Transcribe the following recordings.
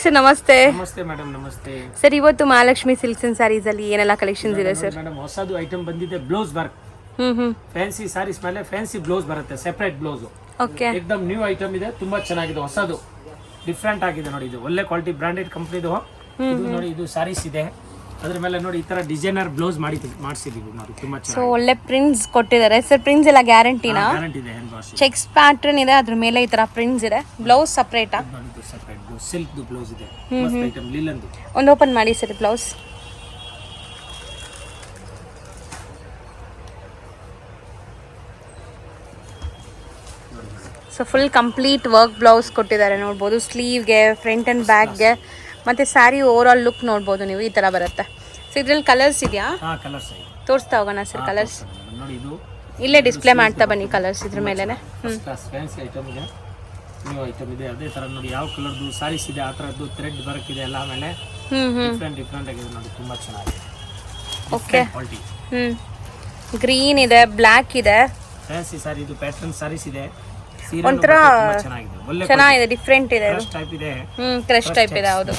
Sir ನಮಸ್ತೆ. ನಮಸ್ತೆ madam, ನಮಸ್ತೆ ಸರ್. ಇವತ್ತು ಮಹಾಲಕ್ಷ್ಮಿ ಸಿಲ್ಕ್ಸ್ ಅಂಡ್ ಸ್ಯಾರೀಸ್ ಅಲ್ಲಿ ಏನೆಲ್ಲ ಕಲೆಕ್ಷನ್ಸ್ ಇದೆ ಸರ್? ಮೇಡಮ್, ಹೊಸದು ಐಟಮ್ ಬಂದಿದೆ. ಬ್ಲೌಸ್ ವರ್ಕ್ ಫ್ಯಾನ್ಸಿ ಸ್ಯಾರೀಸ್ ಮೇಲೆ ಫ್ಯಾನ್ಸಿ ಬ್ಲೌಸ್ ಬರುತ್ತೆ, ಸೆಪರೇಟ್ ಬ್ಲೌಸ್. ಓಕೆ, ಏಕದಮ್ ನ್ಯೂ ಐಟಮ್ ಇದೆ, ತುಂಬಾ ಚೆನ್ನಾಗಿದೆ, ಹೊಸದು ಡಿಫ್ರೆಂಟ್ ಆಗಿದೆ ನೋಡಿ. ಇದು ಒಳ್ಳೆ ಕ್ವಾಲಿಟಿ ಬ್ರಾಂಡೆಡ್ ಕಂಪ್ನಿದು. ಇದು ನೋಡಿ, ಇದು ಸ್ಯಾರೀಸ್ ಇದೆ, ಅದ್ರ ಮೇಲೆ ನೋಡಿ ಈ ತರ ಡಿಸೈನರ್ ಬ್ಲೌಸ್ ಮಾಡಿಸಿದೀವಿ ನೋಡಿ, ತುಂಬಾ ಸೊ ಚೆನ್ನಾಗಿ. ಒಳ್ಳೆ ಪ್ರಿಂಟ್ಸ್ ಕೊಟ್ಟಿದ್ದಾರೆ ಸರ್. ಪ್ರಿಂಟ್ಸ್ ಎಲ್ಲ ಗ್ಯಾರಂಟಿನಾ? ಗ್ಯಾರಂಟಿ ಇದೆ. ಹ್ಯಾಂಡ್ ವಾಶ್ ಚೆಕ್ಸ್ ಪ್ಯಾಟರ್ನ್ ಇದೆ, ಅದ್ರ ಮೇಲೆ ಈ ತರ ಪ್ರಿಂಟ್ಸ್ ಇದೆ. ಬ್ಲೌಸ್ ಸಪರೇಟಾ? ನೋಡಿ, ಸೆಪರೇಟ್ ಬ್ಲೌಸ್, ಸಿಲ್ಕ್ ಬ್ಲೌಸ್ ಇದೆ, ಮಸ್ತ್ ಐಟಮ್, ಲೀಲನ್ದು. ಒಂದು ಓಪನ್ ಮಾಡಿ sir blouse. So full complete work blouse ಕೊಟ್ಟಿದ್ದಾರೆ ನೋಡ್ಬೋದು. ಸ್ಲೀವ್ಗೆ, ಫ್ರಂಟ್ ಆ್ಯಂಡ್ ಬ್ಯಾಕ್ಗೆ, ಮತ್ತು ಸ್ಯಾರಿ ಓವರ್ ಆಲ್ ಲುಕ್ ನೋಡ್ಬೋದು ನೀವು. ಈ ಥರ ಬರುತ್ತೆ. ಸೊ ಇದ್ರಲ್ಲಿ ಕಲರ್ಸ್ ಇದೆಯಾ? ಹಾಂ, ಕಲರ್ಸ್ ಇದೆ. ತೋರಿಸ್ತಾ ಹೋಗೋಣ ಸರ್ ಕಲರ್ಸ್. ನೋಡಿ, ಇದು ಇಲ್ಲೇ ಡಿಸ್ಪ್ಲೇ ಮಾಡ್ತಾ ಬನ್ನಿ ಕಲರ್ಸ್ ಇದ್ರ ಮೇಲೆ. ಫ್ಯಾನ್ಸಿ ಐಟಮ್ ಇದೆ, ನ್ಯೂ ಐಟಮ್ ಇದೆ. ಅದೇ ತರ ನೋಡಿ, ಯಾವ ಕಲರ್ದು ಸಾರೀಸ್ ಇದೆ, ಆ ಥರದ್ದು ಥ್ರೆಡ್ ವರ್ಕ್ ಇದೆ ಎಲ್ಲ. ಆಮೇಲೆ ಡಿಫ್ರೆಂಟ್ ಆಗಿದೆ ನೋಡಿ, ತುಂಬಾ ಚೆನ್ನಾಗಿದೆ. ಓಕೆ, ಗ್ರೀನ್ ಇದೆ, ಬ್ಲ್ಯಾಕ್ ಇದೆ. ಫ್ಯಾನ್ಸಿ ಸಾರಿ ಇದು, ಪ್ಯಾಟರ್ನ್ ಸಾರೀಸ್ ಇದೆ. ಒಂಥರ ಚೆನ್ನಾಗಿದೆ, ಡಿಫ್ರೆಂಟ್ ಇದೆ. ಟೈಪ್ ಇದೆ, ಕ್ರಶ್ ಟೈಪ್ ಇದೆ, ಹೌದು.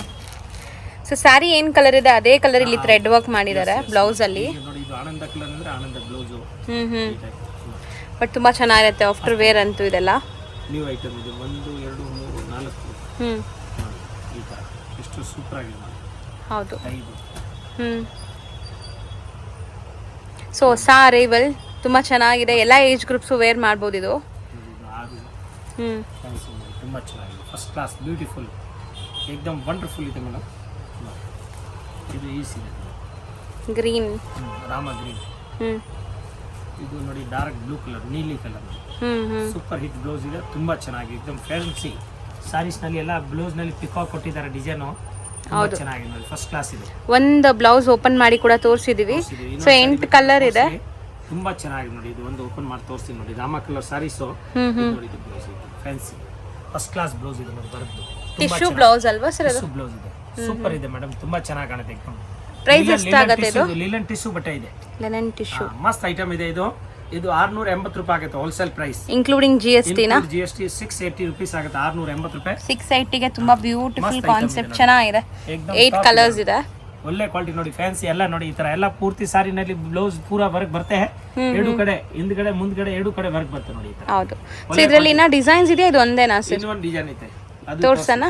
ಸೊ ಸ್ಯಾರಿ ಏನ್ ಕಲರ್ ಇದೆ ಅದೇ ಕಲರ್ ಇಲ್ಲಿ ಥ್ರೆಡ್ ವರ್ಕ್ ಮಾಡಿದ್ದಾರೆ ಬ್ಲೌಸ್ ಅಲ್ಲಿ. ನೋಡಿ, ಇದು ಆನಂದ ಕಲರ್ ಅಂದ್ರೆ ಆನಂದ ಬ್ಲೌಸ್. ಬಟ್ ತುಂಬಾ ಚೆನ್ನಾಗಿರುತ್ತೆ ಆಫ್ಟರ್ ವೇರ್ ಅಂತೂ ಇದೆಲ್ಲ. ನ್ಯೂ ಐಟಮ್ ಇದೆ. 1 2 3 4 ಈ ತರ ಎಷ್ಟು ಸೂಪರ್ ಆಗಿದೆ ನೋಡಿ. ಹೌದು. 5 ಸೊ ಹೊಸ ಅರೈವಲ್, ತುಂಬಾ ಚೆನ್ನಾಗಿದೆ. ಎಲ್ಲ ಏಜ್ ಗ್ರೂಪ್ಸು ವೇರ್ ಮಾಡ್ಬೋದು ಇದು. 6 ತುಂಬಾ ಚೆನ್ನಾಗಿದೆ, ಫಸ್ಟ್ ಕ್ಲಾಸ್, ಬ್ಯೂಟಿಫುಲ್, ಏಕದಮ್ ವಂಡರ್ಫುಲ್ ಇದೆ ಮೇಡಮ್. ಇದು ಈಸಿ ಇದೆ, ಗ್ರೀನ್, ರಾಮ ಗ್ರೀನ್. ಇದು ನೋಡಿ, ಡಾರ್ಕ್ ಬ್ಲೂ ಕಲರ್, ನೀಲಿ ಕಲರ್, ಸೂಪರ್ ಹಿಟ್ ಬ್ಲೌಸ್ ಇದೆ, ತುಂಬಾ ಚೆನ್ನಾಗಿದೆ. ಏಕದಮ್ ಫ್ಯಾನ್ಸಿ ಸಾರೀಸ್ ನಲ್ಲಿ ಎಲ್ಲ ಬ್ಲೌಸ್ ನಲ್ಲಿ ಪಿಕಾಕ್ ಕೊಟ್ಟಿದ್ದಾರೆ ಡಿಸೈನ್, ತುಂಬಾ ಚೆನ್ನಾಗಿದೆ ನೋಡಿ, ಫಸ್ಟ್ ಕ್ಲಾಸ್ ಇದೆ. ಒಂದು ಬ್ಲೌಸ್ ಓಪನ್ ಮಾಡಿ ಕೂಡ ತೋರಿಸಿದೀವಿ. ಸೊ 8 ಕಲರ್ ಇದೆ, ತುಂಬಾ ಚೆನ್ನಾಗಿದೆ ನೋಡಿ. ಇದು ಒಂದು ಓಪನ್ ಮಾಡಿ ತೋರಿಸ್ತೀನಿ ನೋಡಿ, ರಾಮ ಕಲರ್ ಸಾರೀಸ್ ನೋಡಿ. ಇದು ಬ್ಲೌಸ್ ಇದೆ, ಫ್ಯಾನ್ಸಿ ಫಸ್ಟ್ ಕ್ಲಾಸ್ ಬ್ಲೌಸ್ ಇದೆ ನೋಡಿ, ಬರುತ್ತೆ. ಟಿಶ್ಯೂ ಬ್ಲೌಸ್ ಅಲ್ವಾ ಸರ್? ಅದು ಬ್ಲೌಸ್ ಇದೆ, ಸೂಪರ್ ಇದೆ ಮೇಡಮ್, ತುಂಬಾ ಚೆನ್ನಾಗಿ ಕಾಣುತ್ತೆ. ಪ್ರೈಸ್ ಎಷ್ಟಾಗುತ್ತೆ ಇದು? ಲಿನನ್ ಟಿಶ್ಯೂ ಬಟ್ಟೆ ಇದೆ, ಲಿನನ್ ಟಿಶ್ಯೂ, ಮಸ್ತ್ ಐಟಮ್ ಇದೆ. ಇದು 680 ರೂಪಾಯಿ ಆಗುತ್ತೆ ಹೋಲ್ಸೇಲ್ ಪ್ರೈಸ್, ಇನ್ಕ್ಲೂಡಿಂಗ್ GST ನಾ? GST 680 ರೂಪೀಸ್ ಆಗುತ್ತೆ. 680 ರೂಪಾಯಿ. 680 ಗೆ ತುಂಬಾ ಬ್ಯೂಟಿಫುಲ್ ಕಾನ್ಸೆಪ್ಟ್, ಚೆನ್ನಾಗಿದೆ. 8 ಕಲರ್ಸ್ ಇದೆ, ಒಳ್ಳೆ ಕ್ವಾಲಿಟಿ ನೋಡಿ. ಫ್ಯಾನ್ಸಿ ಎಲ್ಲ ನೋಡಿ, ಈ ತರ ಎಲ್ಲ ಪೂರ್ತಿ ಸಾರಿನಲ್ಲಿ ಬ್ಲೌಸ್ ಪೂರಾ ವರ್ಕ್ ಬರುತ್ತೆ. ಎರಡು ಕಡೆ, ಹಿಂದ್ಗಡೆ ಮುಂದ್ಗಡೆ ಎರಡು ಕಡೆ ವರ್ಕ್ ಬರುತ್ತೆ ನೋಡಿ. ಹೌದು. ಸೊ ಇದರಲ್ಲಿ ಇನ್ನ ಡಿಸೈನ್ಸ್ ಇದೆ, ಇದು ಒಂದೇನಾ ಸರ್? ಇನ್ನೊಂದು ಡಿಸೈನ್ ಇದೆ, ಅದು ತೋರ್ಸೋಣ.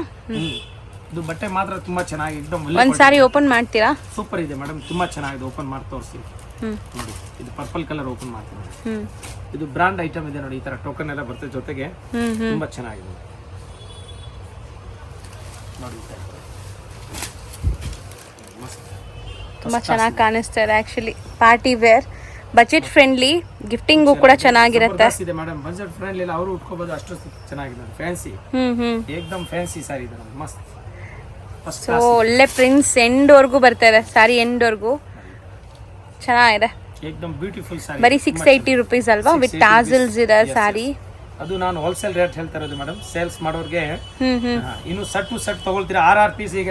ಇದು ಬಟ್ಟೆ ಮಾತ್ರ ತುಂಬಾ ಚೆನ್ನಾಗಿ, ಏಕದಮ್ ಒಂದ್ ಸಾರಿ ಓಪನ್ ಮಾಡ್ತೀರಾ? ಸೂಪರ್ ಇದೆ ಮೇಡಮ್, ತುಂಬಾ ಚೆನ್ನಾಗಿದೆ. ಓಪನ್ ಮಾಡಿ ತೋರಿಸ್ತೀನಿ ನೋಡಿ. ಇದು ಪರ್ಪಲ್ ಕಲರ್ ಓಪನ್ ಮಾಡ್ತೀನಿ. ಇದು ಬ್ರಾಂಡ್ ಐಟಮ್ ಇದೆ ನೋಡಿ, ಈ ತರ ಟೋಕನ್ ಎಲ್ಲ ಬರ್ತದೆ ಜೊತೆಗೆ, ತುಂಬಾ ಚೆನ್ನಾಗಿದೆ ನೋಡಿ. ತುಂಬಾ ಚೆನ್ನಾಗಿ ಕಾಣಿಸ್ತಾ ಇದೆ. Actually party wear, budget friendly, gifting ಕೂಡ ಚೆನ್ನಾಗಿರುತ್ತೆ. ಇದೆ ಮೇಡಮ್, ಬಜೆಟ್ ಫ್ರೆಂಡ್ಲಿ, ಅವರು ಉಟ್ಕೋಬಹುದು, ಅಷ್ಟು ಚೆನ್ನಾಗಿದೆ. ಫ್ಯಾನ್ಸಿ, ಏಕದಮ್ ಫ್ಯಾನ್ಸಿ ಸಾರಿ ಇದೆ, ಮಸ್ತ್. ಸೊ ಒಳ್ಳೆ ಪ್ರಿಂಟ್ಸ್ ಎಂಡ್ ವರ್ಗೂ ಬರ್ತಾ ಇದೆ, ಸಾರಿ ಎಂಡ್ ವರ್ಗೂ ಚೆನ್ನಾಗಿದೆ. ಏಕದಮ್ ಬ್ಯೂಟಿಫುಲ್ ಸಾರಿ. ಬರೀ 680 ರೂಪೀಸ್ ಅಲ್ವಾ, ವಿತ್ ಟಾಸಲ್ಸ್ ಇದೆ ಸಾರಿ. ಅದು ನಾನು ಹೋಲ್ಸೇಲ್ ರೇಟ್ ಹೇಳ್ತಾ ಇರೋದು ಮೇಡಮ್. ಸೇಲ್ಸ್ ಮಾಡೋರ್ಗೆ ಇನ್ನು ಸೆಟ್ ಟು ಸೆಟ್ ತಗೊಳ್ತೀರಾ, 6 ಪೀಸ್, ಈಗ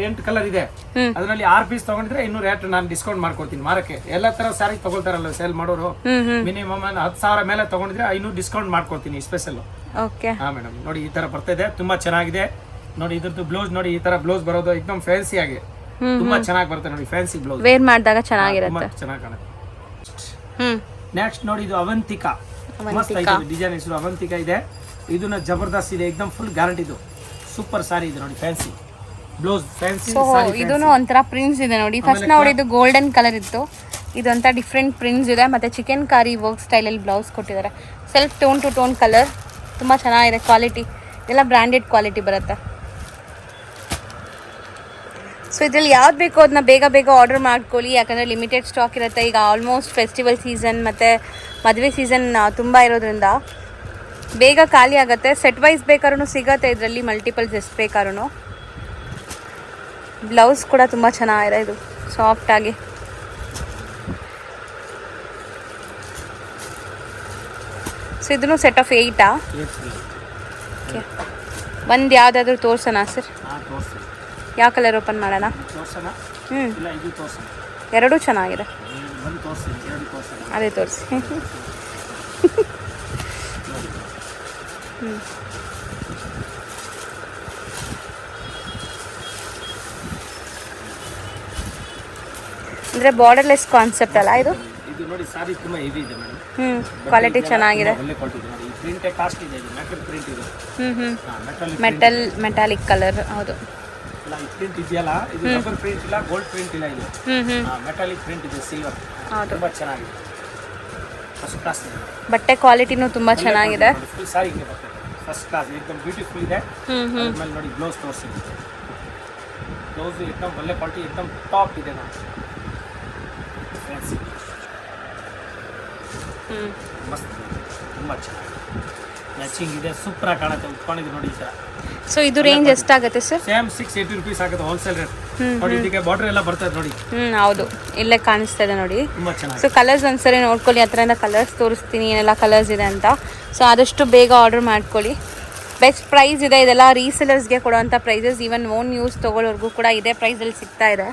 8 ಕಲರ್ ಇದೆ, ಅದರಲ್ಲಿ 6 ಪೀಸ್ ತಗೊಂಡಿದ್ರೆ ಇನ್ನು ರೇಟ್ ನಾನು ಡಿಸ್ಕೌಂಟ್ ಮಾಡ್ಕೊಡ್ತೀನಿ. ಮಾರಕ್ಕೆ ಎಲ್ಲ ತರ ಸಾರಿ ತಗೊಳ್ತಾರಲ್ಲ ಸೇಲ್ ಮಾಡೋರು, ಮಿನಿಮಮ್ 10,000 ಮೇಲೆ ತಗೊಂಡಿದ್ರೆ ಇನ್ನೂ ಡಿಸ್ಕೌಂಟ್ ಮಾಡ್ಕೊಡ್ತೀನಿ ಸ್ಪೆಷಲ್. ಓಕೆ. ಹಾ ಮೇಡಮ್, ನೋಡಿ ಈ ತರ ಬರ್ತಾ ಇದೆ, ತುಂಬಾ ಚೆನ್ನಾಗಿದೆ ನೋಡಿ. ಇದ್ರದ್ದು ಬ್ಲೌಸ್ ನೋಡಿ, ಈ ತರ ಬ್ಲೌಸ್ ಬರೋದು ಏಕದಮ್ ಫ್ಯಾನ್ಸಿ ಆಗಿ, ತುಂಬಾ ಚೆನ್ನಾಗಿ ಬರುತ್ತೆ ನೋಡಿ. ಫ್ಯಾನ್ಸಿ ಬ್ಲೌಸ್ ವೇರ್ ಮಾಡಿದಾಗ ಚೆನ್ನಾಗಿರುತ್ತೆ, ಚೆನ್ನಾಗಿ ಕಾಣುತ್ತೆ. ನೆಕ್ಸ್ಟ್ ನೋಡಿ, ಇದು ಅವಂತಿಕಾ, ಮಸ್ತ್ ಐತೆ ಡಿಸೈನ್, ಹೆಸರು ಅವಂತಿಕಾ ಇದೆ. ಇದನ್ನ ಜಬರ್ದಸ್ತ್ ಇದೆ, ಏಕದಮ್ ಫುಲ್ ಗ್ಯಾರಂಟಿ. ಇದು ಸೂಪರ್ ಸಾರಿ ಇದೆ ನೋಡಿ, ಫ್ಯಾನ್ಸಿ ಬ್ಲೌಸ್, ಫ್ಯಾನ್ಸಿ ಸಾರಿ. ಇದೂನು ಒಂಥರ ಪ್ರಿಂಟ್ಸ್ ಇದೆ ನೋಡಿ. ಫಸ್ಟ್ ನೋಡಿದ್ದು ಗೋಲ್ಡನ್ ಕಲರ್ ಇತ್ತು, ಇದೊಂಥ ಡಿಫ್ರೆಂಟ್ ಪ್ರಿಂಟ್ಸ್ ಇದೆ. ಮತ್ತೆ ಚಿಕನ್ ಕಾರಿ ವರ್ಕ್ ಸ್ಟೈಲಲ್ಲಿ ಬ್ಲೌಸ್ ಕೊಟ್ಟಿದ್ದಾರೆ. Self tone to tone colour, ತುಂಬ ಚೆನ್ನಾಗಿದೆ. ಕ್ವಾಲಿಟಿ ಎಲ್ಲ ಬ್ರ್ಯಾಂಡೆಡ್ ಕ್ವಾಲಿಟಿ ಬರುತ್ತೆ. ಸೊ ಇದರಲ್ಲಿ ಯಾವ್ದು ಬೇಕೋ ಅದನ್ನ ಬೇಗ ಬೇಗ ಆರ್ಡರ್ ಮಾಡ್ಕೊಳ್ಳಿ, ಯಾಕಂದರೆ ಲಿಮಿಟೆಡ್ ಸ್ಟಾಕ್ ಇರುತ್ತೆ. ಈಗ ಆಲ್ಮೋಸ್ಟ್ ಫೆಸ್ಟಿವಲ್ ಸೀಸನ್ ಮತ್ತು ಮದುವೆ ಸೀಸನ್ ತುಂಬ ಇರೋದ್ರಿಂದ ಬೇಗ ಖಾಲಿ ಆಗುತ್ತೆ. ಸೆಟ್ ವೈಸ್ ಬೇಕಾದ್ರೂ ಸಿಗುತ್ತೆ ಇದರಲ್ಲಿ, ಮಲ್ಟಿಪಲ್ಸ್ ಎಷ್ಟು ಬೇಕಾದ್ರೂ. ಬ್ಲೌಸ್ ಕೂಡ ತುಂಬ ಚೆನ್ನಾಗಿದೆ, ಇದು ಸಾಫ್ಟಾಗಿ. ಸೊ ಇದನ್ನು ಸೆಟ್ ಆಫ್ 8 ಓಕೆ. ಒಂದು ಯಾವುದಾದ್ರೂ ತೋರ್ಸೋಣ ಸರ್? ಯಾವ ಕಲರ್ ಓಪನ್ ಮಾಡೋಣ? ಎರಡೂ ಚೆನ್ನಾಗಿದೆ, ಅದೇ ತೋರಿಸಿ. ಅಂದರೆ ಬಾರ್ಡರ್ಲೆಸ್ ಕಾನ್ಸೆಪ್ಟ್ ಅಲ್ಲ ಇದು? ಇದು ನೋಡಿ ಸಾರಿ ತುಂಬಾ ಹೆವಿ ಇದೆ ಮೇಡಮ್. ಕ್ವಾಲಿಟಿ ಚೆನ್ನಾಗಿದೆ. ಒಳ್ಳೆ ಕ್ವಾಲಿಟಿ ಇದೆ ನೋಡಿ. ಈ ಪ್ರಿಂಟ್ ಕಾಸ್ಟ್ ಇದೆ, ಇದು ಮೆಟಲ್ ಪ್ರಿಂಟ್ ಇದೆ. Metallic colour. ಹೌದು, ಇಲ್ಲ ಈ ಪ್ರಿಂಟ್ ಇದೆಯಲ್ಲ, ಇದು ರಬ್ಬರ್ ಪ್ರಿಂಟ್ ಇಲ್ಲ, ಗೋಲ್ಡ್ ಪ್ರಿಂಟ್ ಇಲ್ಲ, ಇದು ಮೆಟಾಲಿಕ್ ಪ್ರಿಂಟ್ ಇದೆ, ಸಿಲ್ವರ್. ತುಂಬಾ ಚೆನ್ನಾಗಿದೆ, ಫಸ್ಟ್ ಕ್ಲಾಸ್ ಇದೆ. ಬಟ್ಟೆ ಕ್ವಾಲಿಟಿನೂ ತುಂಬಾ ಚೆನ್ನಾಗಿದೆ. ಫುಲ್ ಸಾರಿ ಇದೆ ಬಟ್ಟೆ, ಫಸ್ಟ್ ಕ್ಲಾಸ್, एकदम ಬ್ಯೂಟಿಫುಲ್ ಇದೆ. ಆಮೇಲೆ ನೋಡಿ ಬ್ಲೌಸ್ ತೋರಿಸಿದೆ, ಬ್ಲೌಸ್ एकदम ಒಳ್ಳೆ ಕ್ವಾಲಿಟಿ, एकदम ಟಾಪ್ ಇದೆ ನೋಡಿ. ಫ್ಯಾನ್ಸಿ ಮಸ್ತ್, ತುಂಬಾ ಚೆನ್ನಾಗಿದೆ, ಮ್ಯಾಚಿಂಗ್ ಇದೆ, ಸೂಪರ್ ಆಗಿ ಕಾಣುತ್ತೆ. ಉಟ್ಕೊಂಡಿದ್ದು ನೋಡಿ ಈ ಥರ. ಸೊ ಇದು ರೇಂಜ್ ಎಷ್ಟಾಗುತ್ತೆ ಸರ್? ಸೇಮ್ 680 rupees ಆಗುತ್ತೆ ಹೋಲ್ಸೇಲ್ ರೇಟ್. ನೋಡಿ ಇದಕ್ಕೆ ಬಾರ್ಡರ್ ಎಲ್ಲ ಬರ್ತದೆ ನೋಡಿ. ಹೌದು, ಇಲ್ಲೇ ಕಾಣಿಸ್ತಾ ಇದೆ ನೋಡಿ. ತುಂಬಾ ಚೆನ್ನಾಗಿದೆ. ಸೊ ಕಲರ್ಸ್ ಒಂದ್ಸರಿ ನೋಡ್ಕೊಳ್ಳಿ, ಹತ್ರದಿಂದ ಕಲರ್ಸ್ ತೋರಿಸ್ತೀನಿ ಏನೆಲ್ಲ ಕಲರ್ಸ್ ಇದೆ ಅಂತ. ಸೊ ಆದಷ್ಟು ಬೇಗ ಆರ್ಡರ್ ಮಾಡ್ಕೊಳ್ಳಿ. ಬೆಸ್ಟ್ ಪ್ರೈಸ್ ಇದೆ, ಇದೆಲ್ಲ ರೀಸೆಲರ್ಸ್ಗೆ ಕೊಡುವಂಥ ಪ್ರೈಸಸ್. ಈವನ್ ಓನ್ ಯೂಸ್ ತೊಗೊಳ್ಳೋರ್ಗೂ ಕೂಡ ಇದೇ ಪ್ರೈಸಲ್ಲಿ ಸಿಗ್ತಾ ಇದೆ.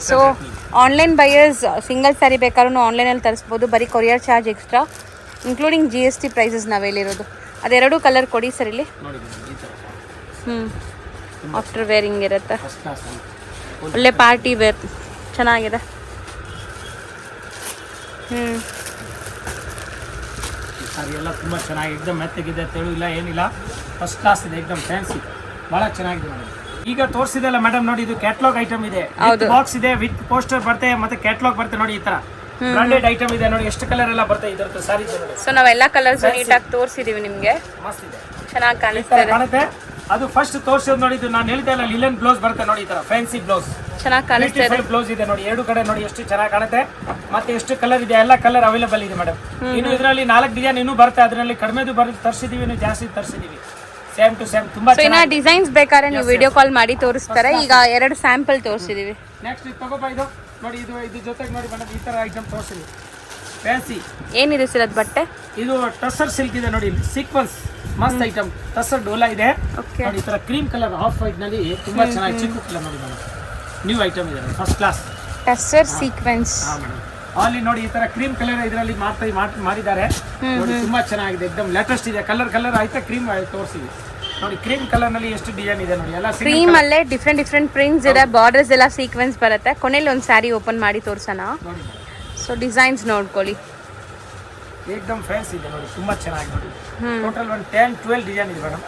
So online buyers single sari ಬೇಕಾದ್ರೂ ಆನ್ಲೈನಲ್ಲಿ ತರಿಸ್ಬೋದು, ಬರೀ courier charge extra, including GST prices ನಾವೇಲಿರೋದು. ಅದೆರಡು ಕಲರ್ ಕೊಡಿ ಸರ್ ಇಲ್ಲಿ. ಆಫ್ಟರ್ ವೇರಿಂಗ್ ಇರುತ್ತೆ, ಒಳ್ಳೆ ಪಾರ್ಟಿ ವೇರ್, ಚೆನ್ನಾಗಿದೆ. ಸಾರಿ ಎಲ್ಲ ತುಂಬ ಚೆನ್ನಾಗಿ, एकदम ಮೆತ್ತಗಿದೆ, ತೆಳು ಇಲ್ಲ, ಏನಿಲ್ಲ, ಫಸ್ಟ್ ಕ್ಲಾಸ್ ಇದೆ, एकदम ಫ್ಯಾನ್ಸಿ, ಭಾಳ ಚೆನ್ನಾಗಿದೆ ಮೇಡಮ್. ಈಗ ತೋರಿಸಿದಲ್ಲ ಮೇಡಮ್ ನೋಡಿ, ಇದು ಕ್ಯಾಟ್ಲಾಗ್ ಐಟಮ್ ಇದೆ, ಬಾಕ್ಸ್ ಇದೆ, ವಿತ್ ಪೋಸ್ಟರ್ ಬರುತ್ತೆ, ಮತ್ತೆ ಕ್ಯಾಟ್ಲಾಗ್ ಬರುತ್ತೆ ನೋಡಿ. ಈ ತರ ಬ್ರಾಂಡೆಡ್ ಐಟಮ್ ಇದೆ ನೋಡಿ, ಎಷ್ಟು ಕಲರ್ ಎಲ್ಲ ಬರುತ್ತೆ ಇದರದ್ದು ಸಾರಿ ನೋಡಿ. ಸೊ ನಾವೆಲ್ಲ ಕಲರ್ಸ್ ನೀಟಾಗಿ ತೋರಿಸಿದೀವಿ ನಿಮಗೆ, ಮಸ್ತ್ ಇದೆ, ಚೆನ್ನಾಗಿ ಕಾಣಿಸುತ್ತೆ. ಅದು ಫಸ್ಟ್ ತೋರಿಸೋದು ನೋಡಿ, ಇದು ನಾನು ಹೇಳಿದೆ ಅಲ್ಲ, ಲಿಲನ್ ಬ್ಲೌಸ್ ಬರುತ್ತೆ ನೋಡಿ, ಈ ತರ ಫ್ಯಾನ್ಸಿ ಬ್ಲೌಸ್, ಚೆನ್ನಾಗಿ ಕಾಣಿಸ್ತಾ ಇದೆ. ಬ್ಲೌಸ್ ಇದೆ ನೋಡಿ, ಎರಡು ಕಡೆ ನೋಡಿ ಎಷ್ಟು ಚೆನ್ನಾಗಿ ಕಾಣುತ್ತೆ. ಮತ್ತೆ ಎಷ್ಟು ಕಲರ್ ಇದೆ, ಎಲ್ಲ ಕಲರ್ ಅವೈಲೇಬಲ್ ಇದೆ ಮೇಡಮ್. ಇನ್ನು ಇದರಲ್ಲಿ 4 ಡಿಸೈನ್ ಇನ್ನೂ ಬರುತ್ತೆ, ಅದರಲ್ಲಿ ಕಡಿಮೆದು ಬರುತ್ತೆ, ತರಿಸಿದೀವಿ, ಇನ್ನು ಜಾಸ್ತಿ ತರಿಸಿದೀವಿ, ಸೇಮ್ ಟು ಸೇಮ್ ತುಂಬಾ ಚೆನ್ನಾಗಿ. ಡಿಸೈನ್ಸ್ ಬೇಕಾದ್ರೆ ನೀವು ವಿಡಿಯೋ ಕಾಲ್ ಮಾಡಿ ತೋರಿಸ್ತಾರೆ. ಈಗ 2 ಸ್ಯಾಂಪಲ್ ತೋರಿಸಿದೀವಿ. ನೆಕ್ಸ್ಟ್ ಇದು ತಗೋಬಾ, ಇದು ನೋಡಿ, ಇದು ಜೊತೆಗೆ ನೋಡಿ ಮೇಡಮ್, ಈ ತರ ಐಟಮ್ ತೋರಿಸಿದ್ವಿ, ಫ್ಯಾನ್ಸಿ. ಏನಿದೆ ಸರ್ ಅದು ಬಟ್ಟೆ? ಇದು ಟಸರ್ ಸಿಲ್ಕ್ ಇದೆ ನೋಡಿ, ಸೀಕ್ವೆನ್ಸ್, ಮಸ್ತ್ ಐಟಮ್, ಟಸರ್ ಡೋಲಾ ಇದೆ ನೋಡಿ, ಈ ತರ ಕ್ರೀಮ್ ಕಲರ್ ಆಫ್ ವೈಟ್ ನಲ್ಲಿ ತುಂಬಾ ಚೆನ್ನಾಗಿ, ಚಿಕ್ಕ ಕಲರ್ ನೋಡಿ ಮೇಡಮ್, ನ್ಯೂ ಐಟಮ್ ಇದೆ, ಫಸ್ಟ್ ಕ್ಲಾಸ್ ಟಸರ್ ಸೀಕ್ವೆನ್ಸ್. ಹಾ ಮೇಡಮ್, ಅಲ್ಲಿ ನೋಡಿ ಈ ತರ ಕ್ರೀಮ್ ಕಲರ್ ಇದರಲ್ಲಿ ಮಾಡಿದ್ದಾರೆ ನೋಡಿ, ತುಂಬಾ ಚೆನ್ನಾಗಿದೆ, एकदम ಲೇಟೆಸ್ಟ್ ಇದೆ, ಕಲರ್ ಆಯ್ತಾ, ಕ್ರೀಮ್ ತೋರಿಸಿದ್ವಿ ನೋಡಿ. ಕ್ರೀಮ್ ಕಲರ್ ನಲ್ಲಿ ಎಷ್ಟು ಡಿಸೈನ್ ಇದೆ ನೋಡಿ, ಎಲ್ಲ ಕ್ರೀಮ್ ಅಲ್ಲೇ ಡಿಫ್ರೆಂಟ್ ಪ್ರಿಂಟ್ಸ್ ಇದೆ, ಬಾರ್ಡರ್ಸ್ ಎಲ್ಲ ಸೀಕ್ವೆನ್ಸ್ ಬರುತ್ತೆ. ಕೊನೆಯಲ್ಲಿ ಒಂದು ಸ್ಯಾರಿ ಓಪನ್ ಮಾಡಿ ತೋರ್ಸೋಣ. ಸೊ ಡಿಸೈನ್ಸ್ ನೋಡ್ಕೊಳ್ಳಿ, एकदम ಫ್ಯಾನ್ಸಿ ಇದೆ ನೋಡಿ, ತುಂಬಾ ಚೆನ್ನಾಗಿ ನೋಡಿ. ಟೋಟಲ್ 10-12 ಡಿಸೈನ್ ಇದೆ ಮೇಡಮ್,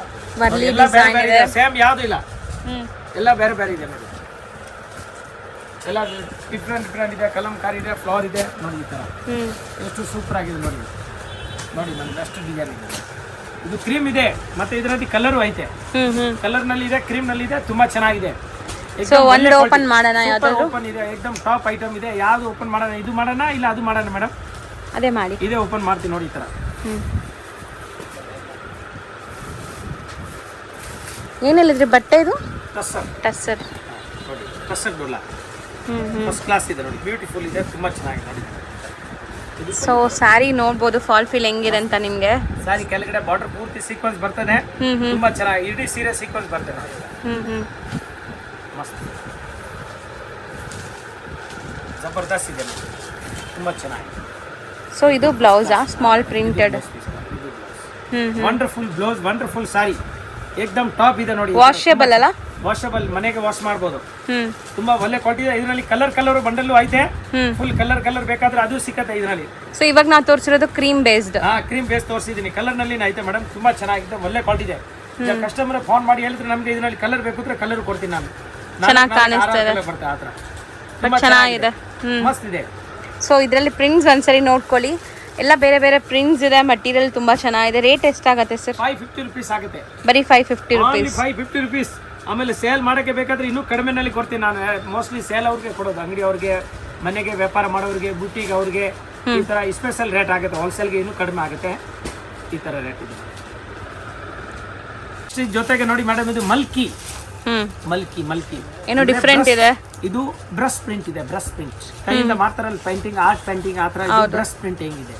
ಎಲ್ಲ ಬೇರೆ ಬೇರೆ ಇದೆ, ಸೇಮ್ ಯಾವುದು ಇಲ್ಲ, ಎಲ್ಲ ಬೇರೆ ಬೇರೆ ಇದೆ ನೋಡಿ, ಎಲ್ಲ ಡಿಫ್ರೆಂಟ್ ಇದೆ, ಕಲಂಕಾರಿ ಇದೆ, ಫ್ಲವರ್ ಇದೆ ನೋಡಿ, ಈ ತರ ಎಷ್ಟು ಸೂಪರ್ ಆಗಿದೆ ನೋಡಿ. ನೋಡಿ ನಮ್ಗೆ ಎಷ್ಟು ಡಿಸೈನ್ ಇದೆ, ಇದು ಕ್ರೀಮ್ ಇದೆ, ಮತ್ತೆ ಇದರಲ್ಲಿ ಕಲರು ಐತೆ, ಕಲರ್ ನಲ್ಲಿ ಇದೆ, ಕ್ರೀಮ್ ನಲ್ಲಿ ಇದೆ, ತುಂಬಾ ಚೆನ್ನಾಗಿದೆ. ಸೊ ಒಂದು ಓಪನ್ ಮಾಡೋಣ, ಯಾವ್ದಾದ್ರು ಓಪನ್ ಇದೆ, एकदम ಟಾಪ್ ಐಟಮ್ ಇದೆ, ಯಾವ್ದು ಓಪನ್ ಮಾಡೋಣ, ಇದು ಮಾಡೋಣ ಇಲ್ಲ ಅದು ಮಾಡೋಣ ಮೇಡಮ್? ಅದೇ ಮಾಡಿ, ಇದೇ ಓಪನ್ ಮಾಡ್ತೀನಿ ನೋಡಿ, ಈ ತರ. ಏನಿಲ್ಲದ್ರಿ ಬಟ್ಟೆ ಇದು? ಟಸರ್ ನೋಡಿ, ಟಸರ್ ಡೋಲಾ ಫಸ್ಟ್ ಕ್ಲಾಸ್ ಇದೆ ನೋಡಿ, ಬ್ಯೂಟಿಫುಲ್ ಇದೆ, ತುಂಬಾ ಚೆನ್ನಾಗಿದೆ ನೋಡಿ. ಸೊ ಸ್ಯಾರಿ ನೋಡ್ಬೋದು ಫಾಲ್ ಫೀಲ್ ಹೆಂಗಿದೆ ಅಂತ ನಿಮ್ಗೆ. ಸ್ಯಾರಿ ಕೆಳಗಡೆ ಬಾರ್ಡರ್ ಪೂರ್ತಿ ಸೀಕ್ವೆನ್ಸ್ ಬರ್ತದೆ, ತುಂಬಾ ಚೆನ್ನಾಗಿ, ಇಡೀ ಸೀರೆ ಸೀಕ್ವೆನ್ಸ್ ಬರ್ತದೆ, ಮಸ್ತ್ ಜಬರ್ದಸ್ತ್ ಇದೆ, ತುಂಬಾ ಚೆನ್ನಾಗಿದೆ. ಸೊ ಇದು ಬ್ಲೌಸಾ, small printed, wonderful blouse, wonderful sari, एकदम ಟಾಪ್ ಇದೆ ನೋಡಿ. ವಾಷೇಬಲ್ ಅಲ್ಲ? ವಾಷಬಲ್, ಮನೆಗೆ ವಾಶ್ ಮಾಡಬಹುದು, ತುಂಬಾ ಒಳ್ಳೆ ಕ್ವಾಲಿಟಿ ಇದೆ. ಇದರಲ್ಲಿ ಕಲರ್ ಬಂಡಲ್ ಐತೆ, ಫುಲ್ ಕಲರ್ ಬೇಕಾದ್ರೆ ಅದು ಸಿಕ್ಕತ್ತೆ ಇದರಲ್ಲಿ. ಸೊ ಇವಾಗ ನಾವು ತೋರಿಸಿರೋದು ಕ್ರೀಮ್ ಬೇಸ್ಡ್. ಕ್ರೀಮ್ ಬೇಸ್ ತೋರಿಸಿದೀನಿ, ಕಲರ್ ನಲ್ಲಿ ಐತೆ ಮೇಡಮ್, ತುಂಬಾ ಚೆನ್ನಾಗಿದೆ, ಒಳ್ಳೆ ಕ್ವಾಲಿಟಿ ಇದೆ. ಕಸ್ಟಮರ್ ಫೋನ್ ಮಾಡಿ ಹೇಳಿದ್ರೆ ನಮ್ಗೆ ಇದರಲ್ಲಿ ಕಲರ್ ಬೇಕು ಅಂದ್ರೆ ಕಲರ್ ಕೊಡ್ತೀನಿ ನಾನು, ಚೆನ್ನಾಗಿ ಕಾಣಿಸ್ತಾ ಇದೆ, ಚೆನ್ನಾಗಿದೆ, ಮಸ್ತ್ ಇದೆ. ಸೊ ಇದರಲ್ಲಿ ಪ್ರಿಂಟ್ಸ್ ಒಂದ್ಸರಿ ನೋಡ್ಕೊಳ್ಳಿ, ಎಲ್ಲ ಬೇರೆ ಬೇರೆ ಪ್ರಿಂಟ್ಸ್ ಇದೆ, ಮಟೀರಿಯಲ್ ತುಂಬಾ ಚೆನ್ನಾಗಿದೆ. ರೇಟ್ ಎಷ್ಟಾಗುತ್ತೆ ಸರ್? 550 rupees ಆಗುತ್ತೆ, ಬರೀ 550 rupees. 550 rupees. ಆಮೇಲೆ ಸೇಲ್ ಮಾಡೋಕ್ಕೆ ಬೇಕಾದ್ರೆ ಇನ್ನೂ ಕಡಿಮೆನಲ್ಲಿ ಕೊಡ್ತೀನಿ ನಾನು. ಮೋಸ್ಟ್ಲಿ ಸೇಲ್ ಅವ್ರಿಗೆ ಕೊಡೋದು, ಅಂಗಡಿ ಅವ್ರಿಗೆ, ಮನೆಗೆ ವ್ಯಾಪಾರ ಮಾಡೋರಿಗೆ, ಬುಟ್ಟಿಗೆ ಅವ್ರಿಗೆ, ಈ ತರ ಸ್ಪೆಷಲ್ ರೇಟ್ ಆಗುತ್ತೆ. ಹೋಲ್ಸೇಲ್ಗೆ ಇನ್ನೂ ಕಡಿಮೆ ಆಗುತ್ತೆ, ಈ ತರ ರೇಟ್ ಇದೆ. ಜೊತೆಗೆ ನೋಡಿ ಮೇಡಮ್, ಇದು ಮಲ್ಕಿ ಏನು ಡಿಫ್ರೆಂಟ್ ಇದೆ, ಇದು ಬ್ರಷ್ ಪ್ರಿಂಟ್ ಇದೆ, ಬ್ರಷ್ ಪ್ರಿಂಟ್ ಕೈಯಿಂದ ಮಾಡ್ತಾರಲ್ಲ ಪೇಂಟಿಂಗ್, ಆರ್ಟ್ ಪೇಂಟಿಂಗ್ ಆ ತರ ಬ್ರಷ್ ಪ್ರಿಂಟ್ ಹೆಂಗಿದೆ.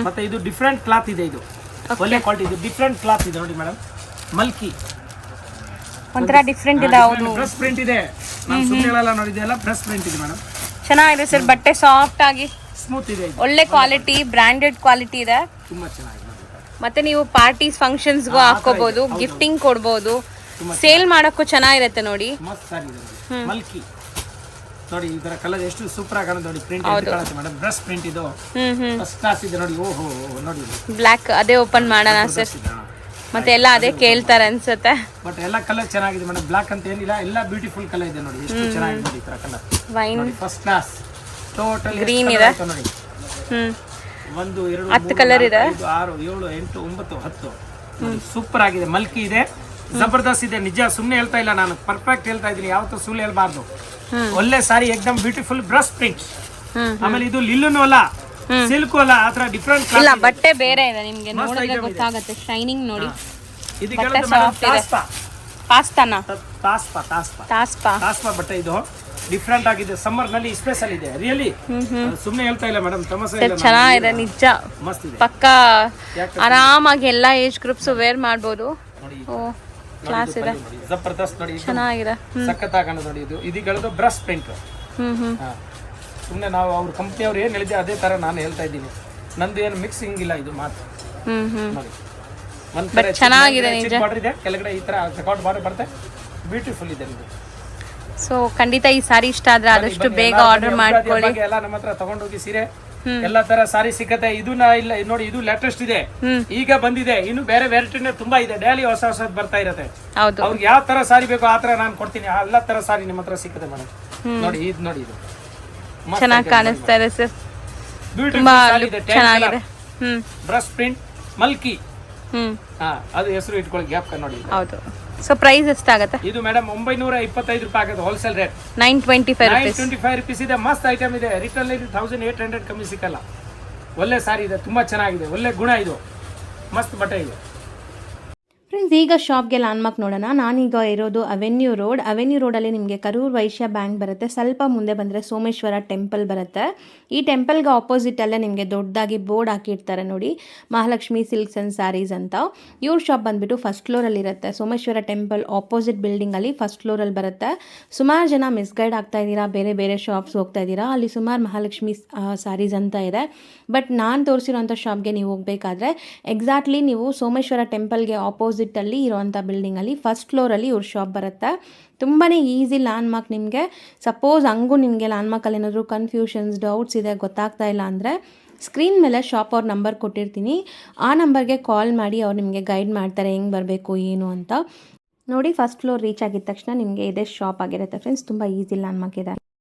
ಮತ್ತೆ ಇದು ಡಿಫ್ರೆಂಟ್ ಕ್ಲಾತ್ ಇದೆ, ಇದು ಒಳ್ಳೆ ಕ್ವಾಲಿಟಿ ಇದೆ, ಡಿಫ್ರೆಂಟ್ ಕ್ಲಾತ್ ಇದೆ ನೋಡಿ ಮೇಡಮ್. ಮಲ್ಕಿ ಒಂಥರ ಡಿಫ್ರೆಂಟ್ ಇದೆ, ಹೌದು, ಬ್ರಷ್ ಪ್ರಿಂಟ್ ಇದೆ, ನಾನು ಸುಮ್ಮನೆ ಹೇಳಲ್ಲ ನೋಡಿ, ಇದೆಲ್ಲ ಬ್ರಷ್ ಪ್ರಿಂಟ್ ಇದೆ ಮೇಡಮ್. ಚೆನ್ನಾಗಿದೆ ಸರ್, ಬಟ್ಟೆ ಸಾಫ್ಟ್ ಆಗಿ ಸ್ಮೂತ್ ಇದೆ, ಒಳ್ಳೆ ಕ್ವಾಲಿಟಿ, ಬ್ರಾಂಡೆಡ್ ಕ್ವಾಲಿಟಿ ಇದೆ, ತುಂಬಾ ಚೆನ್ನಾಗಿದೆ. ಮತ್ತೆ ನೀವು ಪಾರ್ಟೀಸ್ ಫಂಕ್ಷನ್ಸ್ಗೂ ಹಾಕೋಬಹುದು, ಗಿಫ್ಟಿಂಗ್ ಕೊಡ್ಬೋದು, ಸೇಲ್ ಮಾಡೋಕ್ಕೂ ಚೆನ್ನಾಗಿರುತ್ತೆ ನೋಡಿ. ಮಸ್ತ್ ಆಗಿದೆ ಮಲ್ಕಿ. ನೋಡಿ ಈ ತರ ಕಲರ್ ಎಷ್ಟು ಸೂಪರ್ ಆಗಿ ಕಾಣುತ್ತೆ ನೋಡಿ, ಪ್ರಿಂಟ್ ಕಾಣುತ್ತೆ ಮೇಡಮ್. ಬ್ರಷ್ ಪ್ರಿಂಟ್ ಇದು ಫಸ್ಟ್ ಕ್ಲಾಸ್ ಇದೆ ನೋಡಿ. ಓಹೋ ನೋಡಿ ಬ್ಲ್ಯಾಕ್ ಅದೇ ಓಪನ್ ಮಾಡೋಣ ಸರ್. ಮತ್ತೆ ಎಲ್ಲ ಅದೇ ಕೇಳ್ತಾರೆ ಅನ್ಸುತ್ತೆ. ಬಟ್ ಎಲ್ಲ ಕಲರ್ ಚೆನ್ನಾಗಿದೆ ಮೇಡಮ್. ಬ್ಲ್ಯಾಕ್ ಅಂತ ಏನಿಲ್ಲ, ಎಲ್ಲ ಬ್ಯೂಟಿಫುಲ್ ಕಲರ್ ಇದೆ ನೋಡಿ. ಎಷ್ಟು ಚೆನ್ನಾಗಿದೆ ನೋಡಿ ಈ ತರ colour. Wine first class total green ಇದೆ ನೋಡಿ. 1 2 10 ಕಲರ್ ಇದೆ. 6 7 8 9 10 ನೋಡಿ. ಸೂಪರ್ ಆಗಿದೆ. ಮಲ್ಕಿ ಇದೆ, ಜಬರ್ದಸ್ತ್ ಇದೆ. ನಿಜ ಸುಮ್ಮನೆ ಹೇಳ್ತಾ ಇಲ್ಲ ನಾನು, ಪರ್ಫೆಕ್ಟ್ ಹೇಳ್ತಾ ಇದ್ದೀನಿ. ಯಾವತ್ತೂ ಸುಳ್ಳು ಹೇಳ್ಬಾರ್ದು. ಒಳ್ಳೆ ಸಾರಿ, ಎಕ್ದಮ್ ಬ್ಯೂಟಿಫುಲ್ ಬ್ರಷ್ ಪ್ರಿಂಟ್. ಆಮೇಲೆ ಇದು ಲಿಲ್ಲುನು ಅಲ್ಲ, ಸಿಲ್ಕು ಅಲ್ಲ, ಆತರ ಡಿಫ್ರೆಂಟ್ ಇಲ್ಲ, ಬಟ್ಟೆ ಬೇರೆ ಇದೆ. ನಿಮ್ಗೆ ನೋಡಿದ್ರೆ ಗೊತ್ತಾಗುತ್ತೆ. ಶೈನಿಂಗ್ ನೋಡಿ. ಬಟ್ಟೆ ಸಾಫ್ಟ್ ಇದೆ. ಪಾಸ್ತಾನ ತಾಸ್ಪಾ ಬಟ್ಟೆ ಇದು ಡಿಫ್ರೆಂಟ್ ಆಗಿದೆ. ಸಮ್ಮರ್ ನಲ್ಲಿ ಸ್ಪೆಷಲ್ ಇದೆ. ರಿಯಲಿ ಸುಮ್ಮನೆ ಹೇಳ್ತಾ ಇಲ್ಲ ಮೇಡಮ್, ತಮಾಷೆ ಇಲ್ಲ. ಚೆನ್ನಾಗಿದೆ ನಿಜ. ಮಸ್ತ್ ಇದೆ. ಪಕ್ಕ ಆರಾಮಾಗಿ ಎಲ್ಲಾ ಏಜ್ ಗ್ರೂಪ್ಸ್ ವೇರ್ ಮಾಡ್ಬೋದು. ಓ ಕ್ಲಾಸ್ ಇದೆ, ಜಬರ್ದಸ್ತ್ ನೋಡಿ. ಚೆನ್ನಾಗಿದೆ, ಸಖತ್ತಾಗಿ ಕಾಣೋದು ನೋಡಿ. ಇದು ಇದೀಗಳದು ಬ್ರಷ್ ಪ್ರಿಂಟ್. ಸುಮ್ಮನೆ ನಾವು ಅವ್ರ ಕಂಪ್ನಿ ಅವ್ರು ಏನ್ ಹೇಳಿದೆ ಅದೇ ತರ ನಾನು ಹೇಳ್ತಾ ಇದ್ದೀನಿ. ನಂದು ಏನು ಮಿಕ್ಸಿಂಗ್ ಇಲ್ಲ, ಇದು ಮಾತ್ರ ನೋಡಿ. ಒಂಥರ ಚೆನ್ನಾಗಿದೆ ನಿಜ. ಬಾರ್ಡರ್ ಇದೆ ಕೆಳಗಡೆ, ಈ ತರ ಚೆಕ್ಔಟ್ ಬಾರ್ಡರ್ ಬರುತ್ತೆ. ಬ್ಯೂಟಿಫುಲ್ ಇದೆ ಇದು. ಸೊ ಖಂಡಿತ ಈ ಸಾರಿ ಇಷ್ಟ ಆದ್ರೆ ಆದಷ್ಟು ಬೇಗ ಆರ್ಡರ್ ಮಾಡ್ಕೊಳ್ಳಿ. ಎಲ್ಲ ನಮ್ಮ ಹತ್ರ ತಗೊಂಡೋಗಿ ಸೀರೆ ಎಲ್ಲಾ ತರ ಸಾರಿ ಸಿಕ್ಕತ್ತೆ. ಇದನ್ನ ಇಲ್ಲ ನೋಡಿ, ಇದು ಲೇಟೆಸ್ಟ್ ಇದೆ, ಈಗ ಬಂದಿದೆ. ಇನ್ನು ಬೇರೆ ವೆರೈಟಿನೇ ತುಂಬಾ ಇದೆ. ಡೈಲಿ ಹೊಸ ಹೊಸದ್ ಬರ್ತಾ ಇರತ್ತೆ. ಹೌದು, ಅವ್ರಿಗೆ ಯಾವ ತರ ಸಾರಿ ಬೇಕೋ ಆ ತರ ನಾನು ಕೊಡ್ತೀನಿ. ಎಲ್ಲಾ ತರ ಸಾರಿ ನಿಮ್ಮ ಹತ್ರ ಸಿಕ್ಕತ್ತೆ ಮೇಡಮ್. ನೋಡಿ ಇದು ನೋಡಿ, ಇದು ಚೆನ್ನಾಗಿ ಕಾಣಿಸ್ತಾ ಇದೆ ಸರ್. ಬ್ಯೂಟಿಫುಲ್ ಸಾರಿ ಇದೆ. ಚೆನ್ನಾಗಿದೆ. Brush print ಮಲ್ಕಿ. ಅದು ಹೆಸರು ಇಟ್ಕೊಳ್ಳಿ, ಗ್ಯಾಪ್ ನೋಡಿ. ಹೌದು. ಸೊ ಪ್ರೈಸ್ ಎಷ್ಟಾಗುತ್ತೆ ಇದು ಮೇಡಮ್? 925 ರೂಪಾಯಿ ಆಗುತ್ತೆ ಹೋಲ್ಸೇಲ್ ರೇಟ್. 925 ರೂಪೀಸ್ ಇದೆ. ಮಸ್ತ್ ಐಟಮ್ ಇದೆ. ರಿಟೇಲ್ 1800 ಕಮ್ಮಿ ಸಿಕ್ಕಲ್ಲ. ಒಳ್ಳೆ ಸಾರಿ ಇದೆ, ತುಂಬಾ ಚೆನ್ನಾಗಿದೆ, ಒಳ್ಳೆ ಗುಣ ಇದು, ಮಸ್ತ್ ಬಟ್ಟೆ ಇದೆ. ಫ್ರೆಂಡ್ಸ್, ಈಗ ಶಾಪ್ಗೆ ಲ್ಯಾಂಡ್ಮಾರ್ಕ್ ನೋಡೋಣ. ನಾನೀಗ ಇರೋದು ಅವೆನ್ಯೂ ರೋಡಲ್ಲಿ ನಿಮಗೆ ಕರೂರ್ ವೈಶ್ಯ ಬ್ಯಾಂಕ್ ಬರುತ್ತೆ. ಸ್ವಲ್ಪ ಮುಂದೆ ಬಂದರೆ ಸೋಮೇಶ್ವರ ಟೆಂಪಲ್ ಬರುತ್ತೆ. ಈ ಟೆಂಪಲ್ಗೆ ಆಪೋಸಿಟಲ್ಲೇ ನಿಮಗೆ ದೊಡ್ಡದಾಗಿ ಬೋರ್ಡ್ ಹಾಕಿರ್ತಾರೆ ನೋಡಿ, ಮಹಾಲಕ್ಷ್ಮಿ ಸಿಲ್ಕ್ಸ್ ಆ್ಯಂಡ್ ಸ್ಯಾರೀಸ್ ಅಂತ. ಇವ್ರ ಶಾಪ್ ಬಂದುಬಿಟ್ಟು ಫಸ್ಟ್ ಫ್ಲೋರಲ್ಲಿರುತ್ತೆ. ಸೋಮೇಶ್ವರ ಟೆಂಪಲ್ ಆಪೋಸಿಟ್ ಬಿಲ್ಡಿಂಗಲ್ಲಿ ಫಸ್ಟ್ ಫ್ಲೋರಲ್ಲಿ ಬರುತ್ತೆ. ಸುಮಾರು ಜನ ಮಿಸ್ಗೈಡ್ ಆಗ್ತಾ ಇದ್ದೀರಾ, ಬೇರೆ ಬೇರೆ ಶಾಪ್ಸ್ ಹೋಗ್ತಾ ಇದ್ದೀರಾ. ಅಲ್ಲಿ ಸುಮಾರು ಮಹಾಲಕ್ಷ್ಮಿ ಸ್ಯಾರೀಸ್ ಅಂತ ಇದೆ. ಬಟ್ ನಾನು ತೋರಿಸಿರೋಂಥ ಶಾಪ್ಗೆ ನೀವು ಹೋಗಬೇಕಾದ್ರೆ ಎಕ್ಸಾಕ್ಟ್ಲಿ ನೀವು ಸೋಮೇಶ್ವರ ಟೆಂಪಲ್ಗೆ ಆಪೋಸಿಟಲ್ಲಿ ಇರೋವಂಥ ಬಿಲ್ಡಿಂಗಲ್ಲಿ ಫಸ್ಟ್ ಫ್ಲೋರಲ್ಲಿ ಇವ್ರ ಶಾಪ್ ಬರುತ್ತೆ. ತುಂಬಾ ಈಸಿ ಲ್ಯಾಂಡ್ಮಾರ್ಕ್ ನಿಮಗೆ. ಸಪೋಸ್ ಹಂಗೂ ನಿಮಗೆ ಲ್ಯಾಂಡ್ಮಾರ್ಕಲ್ಲಿ ಏನಾದರೂ ಕನ್ಫ್ಯೂಷನ್ಸ್, ಡೌಟ್ಸ್ ಇದೆ, ಗೊತ್ತಾಗ್ತಾ ಇಲ್ಲ ಅಂದರೆ ಸ್ಕ್ರೀನ್ ಮೇಲೆ ಶಾಪ್ ಅವ್ರ ನಂಬರ್ ಕೊಟ್ಟಿರ್ತೀನಿ. ಆ ನಂಬರ್ಗೆ ಕಾಲ್ ಮಾಡಿ ಅವ್ರು ನಿಮಗೆ ಗೈಡ್ ಮಾಡ್ತಾರೆ ಹೆಂಗೆ ಬರಬೇಕು ಏನು ಅಂತ. ನೋಡಿ, ಫಸ್ಟ್ ಫ್ಲೋರ್ ರೀಚ್ ಆಗಿದ ತಕ್ಷಣ ನಿಮಗೆ ಇದೇ ಶಾಪ್ ಆಗಿರುತ್ತೆ ಫ್ರೆಂಡ್ಸ್. ತುಂಬ ಈಸಿ ಲ್ಯಾಂಡ್ಮಾರ್ಕ್ ಇದೆ.